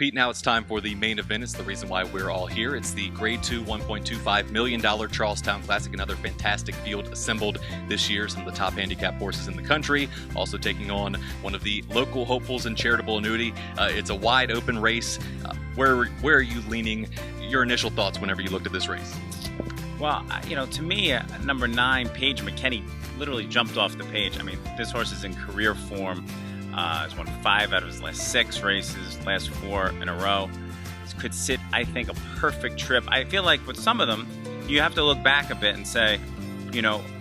Pete, now it's time for the main event. It's the reason why we're all here. It's the Grade 2 $1.25 million Charlestown Classic. Another fantastic field assembled this year. Some of the top handicap horses in the country. Also taking on one of the local hopefuls in charitable annuity. It's a wide open race. Where are you leaning? Your initial thoughts whenever you looked at this race? Well, to me, number 9, Paige McKinney, literally jumped off the page. I mean, this horse is in career form. He's won 5 out of his last 6 races, last 4 in a row. This could sit, I think, a perfect trip. I feel like with some of them, you have to look back a bit and say,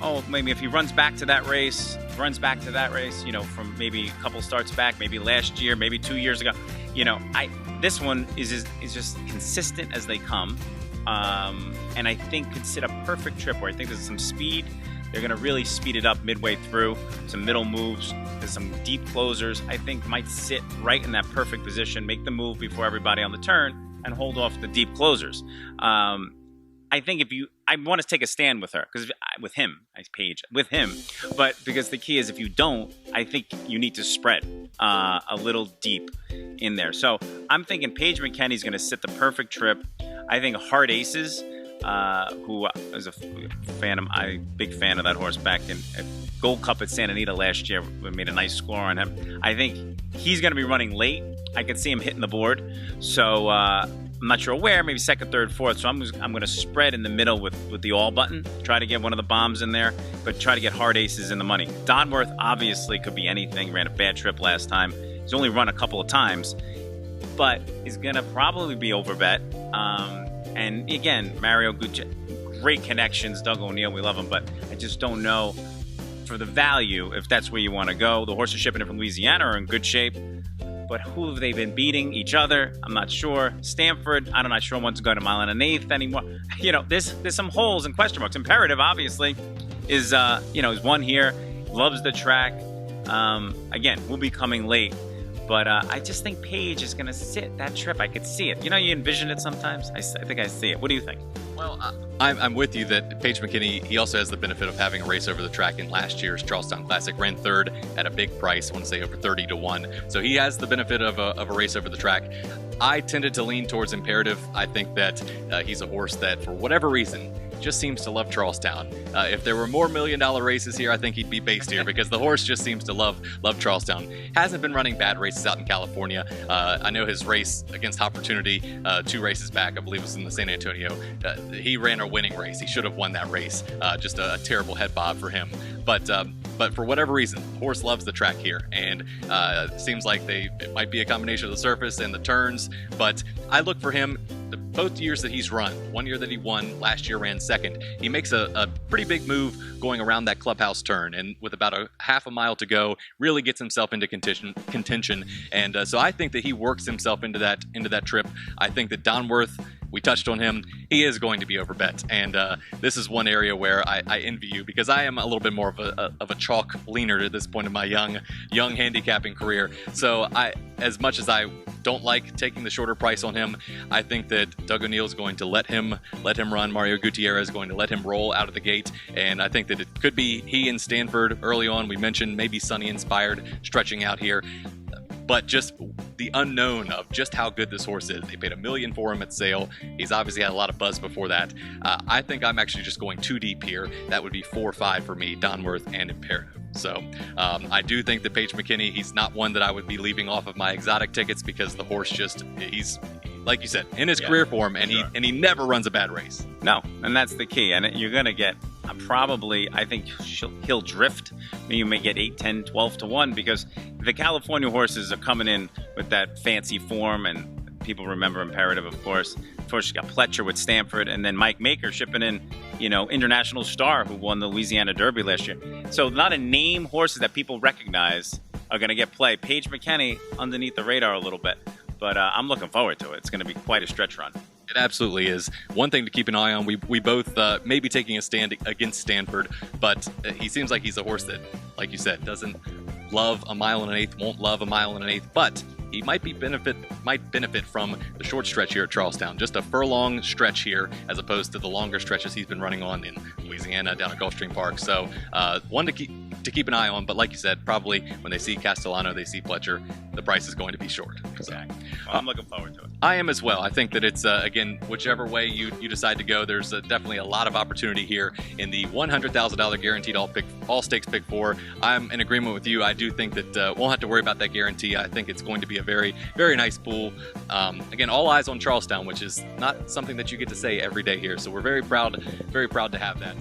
oh, maybe if he runs back to that race, from maybe a couple starts back, maybe last year, maybe 2 years ago. This one is just consistent as they come. And I think could sit a perfect trip where I think there's some speed. They're going to really speed it up midway through. Some middle moves. There's some deep closers. I think might sit right in that perfect position, make the move before everybody on the turn, and hold off the deep closers. I think I want to take a stand with her, with him, but because the key is if you don't, I think you need to spread a little deep in there. So I'm thinking Paige McKinney's going to sit the perfect trip. I think Hard Aces, who is a big fan of that horse back in Gold Cup at Santa Anita last year. We made a nice score on him. I think he's going to be running late. I could see him hitting the board. So I'm not sure where, maybe second, third, fourth. So I'm going to spread in the middle with the all button, try to get one of the bombs in there, but try to get Hard Aces in the money. Donworth obviously could be anything. Ran a bad trip last time. He's only run a couple of times, but he's going to probably be overbet. And again, Mario Gucci, great connections. Doug O'Neill, we love him, but I just don't know for the value if that's where you want to go. The horses shipping in from Louisiana are in good shape, but who have they been beating? Each other? I'm not sure. Stanford, I'm not sure wants to go to mile and an eighth anymore. There's some holes and question marks. Imperative, obviously, is one here, loves the track. Again, will be coming late. But I just think Paige is going to sit that trip. I could see it. You envision it sometimes? I think I see it. What do you think? Well, I'm with you that Paige McKinney, he also has the benefit of having a race over the track in last year's Charlestown Classic. Ran 3rd at a big price, I want to say over 30 to 1. So he has the benefit of a race over the track. I tended to lean towards Imperative. I think that he's a horse that, for whatever reason, just seems to love Charlestown. If there were more $1 million races here, I think he'd be based here because the horse just seems to love Charlestown. Hasn't been running bad races out in California. I know his race against Opportunity 2 races back, I believe it was in the San Antonio. He ran a winning race. He should have won that race. Just a terrible head bob for him. But for whatever reason, the horse loves the track here, and it seems like it might be a combination of the surface and the turns. But I look for him. Both years that he's run, 1 year that he won, last year ran 2nd, he makes a pretty big move going around that clubhouse turn, and with about a half a mile to go, really gets himself into contention. And so I think that he works himself into that trip. I think that Donworth, we touched on him, he is going to be overbet, and this is one area where I envy you, because I am a little bit more of a chalk leaner at this point in my young handicapping career. So as much as I don't like taking the shorter price on him, I think that Doug O'Neill is going to let him run. Mario Gutierrez is going to let him roll out of the gate, and I think that it could be he and Stanford early on. We mentioned maybe Sonny inspired stretching out here, but just the unknown of just how good this horse is. They paid $1 million for him at sale. He's obviously had a lot of buzz before that. I think I'm actually just going too deep here. That would be 4 or 5 for me, Donworth and Imperative. So I do think that Paige McKinney, he's not one that I would be leaving off of my exotic tickets, because the horse he's, like you said, in his career form, and he never runs a bad race. No, and that's the key. And you're going to get I think he'll drift. You may get 8, 10, 12 to 1, because the California horses are coming in with that fancy form, and people remember Imperative, of course. Of course, you got Pletcher with Stanford, and then Mike Maker shipping in, International Star, who won the Louisiana Derby last year. So a lot of name horses that people recognize are going to get play. Paige McKinney underneath the radar a little bit, but I'm looking forward to it. It's going to be quite a stretch run. It absolutely is. One thing to keep an eye on, we both may be taking a stand against Stanford, but he seems like he's a horse that, like you said, doesn't love a mile and an eighth, won't love a mile and an eighth, but he might benefit from the short stretch here at Charlestown. Just a furlong stretch here, as opposed to the longer stretches he's been running on in Louisiana down at Gulfstream Park. So one to keep an eye on. But like you said, probably when they see Castellano, they see Pletcher, the price is going to be short. Exactly. Well, I'm looking forward to it. I am as well. I think that it's, again, whichever way you decide to go, there's definitely a lot of opportunity here in the $100,000 guaranteed all stakes pick 4. I'm in agreement with you. I do think that won't have to worry about that guarantee. I think it's going to be a very, very nice pool. Again, all eyes on Charlestown, which is not something that you get to say every day here. So we're very proud to have that.